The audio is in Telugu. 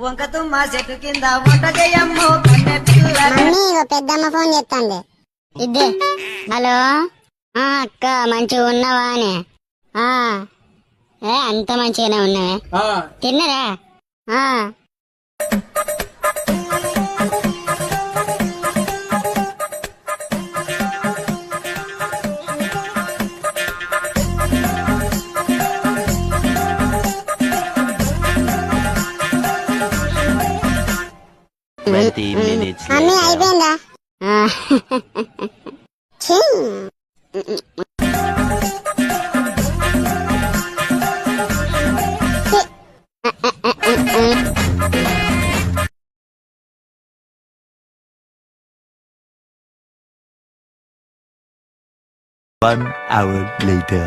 వంకతుమ్మ చెట్టు కింద వంట చేయమ్మో కన్నె పిల్ల. మమ్మీ ఇగో పెద్దమ్మ ఫోన్ చేస్తుంది. ఇద్దే. హలో అక్క మంచిగా ఉన్నావా అని? అంత మంచిగానే ఉన్నావే. తిన్నరా? మమ్మీ అయిపోయిందా? One hour later.